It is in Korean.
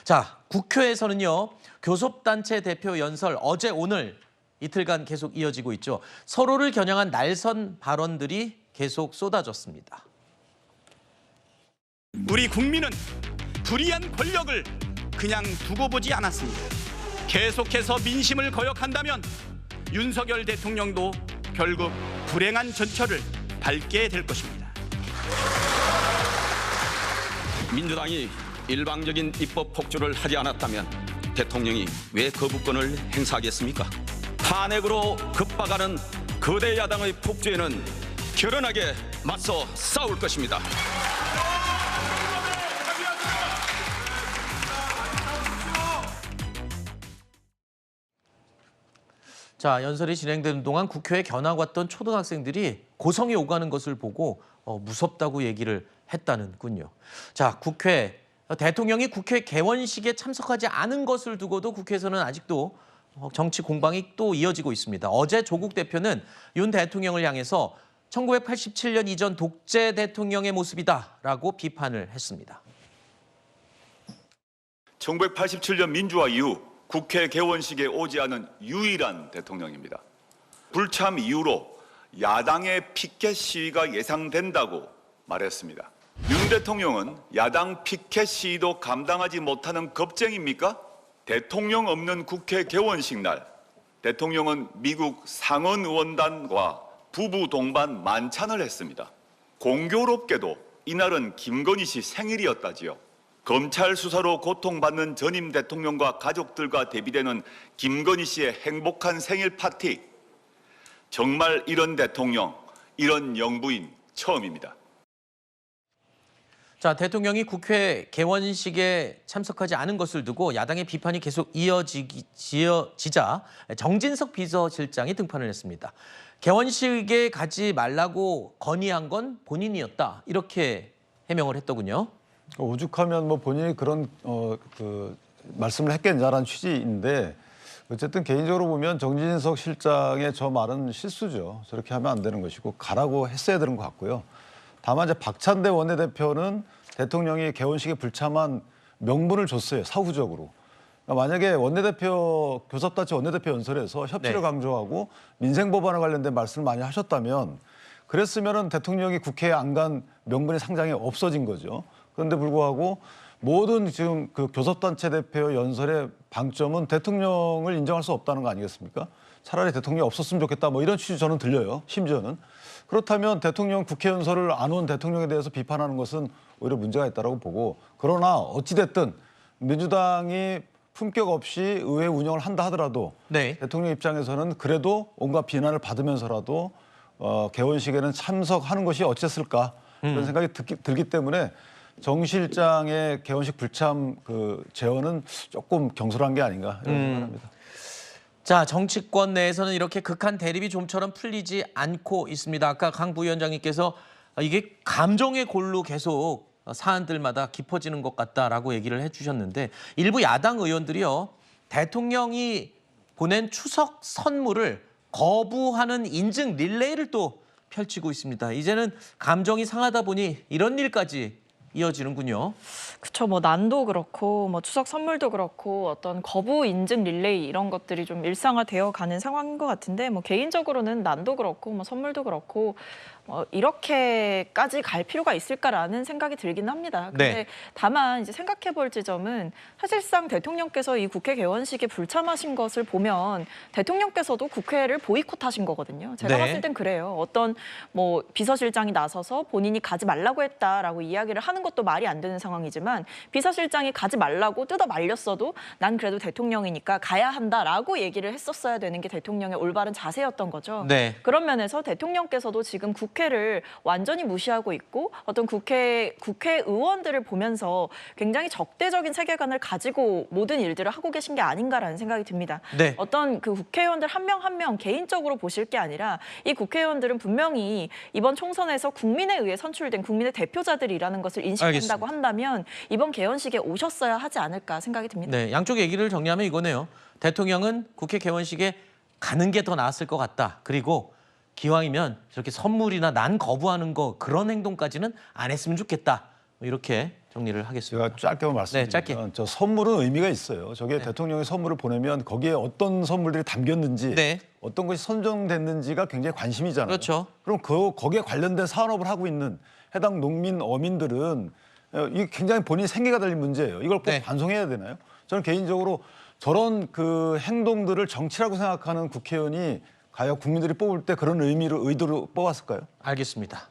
자, 국회에서는요. 교섭단체 대표 연설 어제 오늘 이틀간 계속 이어지고 있죠. 서로를 겨냥한 날선 발언들이 계속 쏟아졌습니다. 우리 국민은 불이한 권력을 그냥 두고 보지 않았습니다. 계속해서 민심을 거역한다면 윤석열 대통령도 결국 불행한 전철을 밟게 될 것입니다. 민주당이 일방적인 입법 폭주를 하지 않았다면 대통령이 왜 거부권을 행사하겠습니까? 탄핵으로 급박하는 거대 야당의 폭주에는 결연하게 맞서 싸울 것입니다. 자, 연설이 진행되는 동안 국회에 견학 왔던 초등학생들이 고성이 오가는 것을 보고 무섭다고 얘기를 했다는군요. 자, 대통령이 국회 개원식에 참석하지 않은 것을 두고도 국회에서는 아직도 정치 공방이 또 이어지고 있습니다. 어제 조국 대표는 윤 대통령을 향해서 1987년 이전 독재 대통령의 모습이다라고 비판을 했습니다. 1987년 민주화 이후 국회 개원식에 오지 않은 유일한 대통령입니다. 불참 이후로 야당의 피켓 시위가 예상된다고 말했습니다. 윤 대통령은 야당 피켓 시위도 감당하지 못하는 겁쟁입니까? 대통령 없는 국회 개원식 날, 대통령은 미국 상원 의원단과 부부 동반 만찬을 했습니다. 공교롭게도 이날은 김건희 씨 생일이었다지요. 검찰 수사로 고통받는 전임 대통령과 가족들과 대비되는 김건희 씨의 행복한 생일 파티. 정말 이런 대통령, 이런 영부인 처음입니다. 자, 대통령이 국회 개원식에 참석하지 않은 것을 두고 야당의 비판이 계속 이어지자 정진석 비서실장이 등판을 했습니다. 개원식에 가지 말라고 건의한 건 본인이었다. 이렇게 해명을 했더군요. 오죽하면 본인이 그런 말씀을 했겠냐라는 취지인데 어쨌든 개인적으로 보면 정진석 실장의 저 말은 실수죠. 저렇게 하면 안 되는 것이고 가라고 했어야 되는 것 같고요. 다만 이제 박찬대 원내대표는 대통령이 개원식에 불참한 명분을 줬어요. 사후적으로. 그러니까 만약에 교섭단체 원내대표 연설에서 협치를 강조하고 민생법안에 관련된 말씀을 많이 하셨다면 그랬으면은 대통령이 국회에 안 간 명분이 상당히 없어진 거죠. 그런데 불구하고 모든 지금 그 교섭단체 대표 연설의 방점은 대통령을 인정할 수 없다는 거 아니겠습니까? 차라리 대통령이 없었으면 좋겠다 이런 취지 저는 들려요. 심지어는. 그렇다면 대통령 국회 연설을 안 온 대통령에 대해서 비판하는 것은 오히려 문제가 있다고 보고 그러나 어찌됐든 민주당이 품격 없이 의회 운영을 한다 하더라도 대통령 입장에서는 그래도 온갖 비난을 받으면서라도 개원식에는 참석하는 것이 어쨌을까 그런 생각이 들기 때문에 정 실장의 개원식 불참 제언은 조금 경솔한 게 아닌가 이런 생각합니다. 자, 정치권 내에서는 이렇게 극한 대립이 좀처럼 풀리지 않고 있습니다. 아까 강 부위원장님께서 이게 감정의 골로 계속 사안들마다 깊어지는 것 같다라고 얘기를 해주셨는데 일부 야당 의원들이요. 대통령이 보낸 추석 선물을 거부하는 인증 릴레이를 또 펼치고 있습니다. 이제는 감정이 상하다 보니 이런 일까지 이어지는군요. 그렇죠. 난도 그렇고 추석 선물도 그렇고 어떤 거부 인증 릴레이 이런 것들이 좀 일상화되어 가는 상황인 것 같은데 개인적으로는 난도 그렇고 선물도 그렇고 이렇게까지 갈 필요가 있을까라는 생각이 들긴 합니다. 근데 다만 이제 생각해 볼 지점은 사실상 대통령께서 이 국회 개원식에 불참하신 것을 보면 대통령께서도 국회를 보이콧하신 거거든요. 제가 봤을 땐 그래요. 어떤 비서실장이 나서서 본인이 가지 말라고 했다라고 이야기를 하는 것도 말이 안 되는 상황이지만 비서실장이 가지 말라고 뜯어 말렸어도 난 그래도 대통령이니까 가야 한다라고 얘기를 했었어야 되는 게 대통령의 올바른 자세였던 거죠. 그런 면에서 대통령께서도 지금 국회를 완전히 무시하고 있고 어떤 국회의원들을 보면서 굉장히 적대적인 세계관을 가지고 모든 일들을 하고 계신 게 아닌가라는 생각이 듭니다. 어떤 국회의원들 한 명 한 명 개인적으로 보실 게 아니라 이 국회의원들은 분명히 이번 총선에서 국민에 의해 선출된 국민의 대표자들이라는 것을 인식한다고 한다면 이번 개원식에 오셨어야 하지 않을까 생각이 듭니다. 양쪽 얘기를 정리하면 이거네요. 대통령은 국회 개원식에 가는 게 더 나았을 것 같다. 그리고 기왕이면 저렇게 선물이나 난 거부하는 거 그런 행동까지는 안 했으면 좋겠다. 이렇게 정리를 하겠습니다. 제가 짧게만 말씀드리면 짧게. 저 선물은 의미가 있어요. 저게 대통령이 선물을 보내면 거기에 어떤 선물들이 담겼는지 네. 어떤 것이 선정됐는지가 굉장히 관심이잖아요. 그렇죠. 그럼 거기에 관련된 산업을 하고 있는 해당 농민, 어민들은 이게 굉장히 본인 생계가 달린 문제예요. 이걸 꼭 네. 반송해야 되나요? 저는 개인적으로 저런 그 행동들을 정치라고 생각하는 국회의원이 과연 국민들이 뽑을 때 그런 의도로 뽑았을까요? 알겠습니다.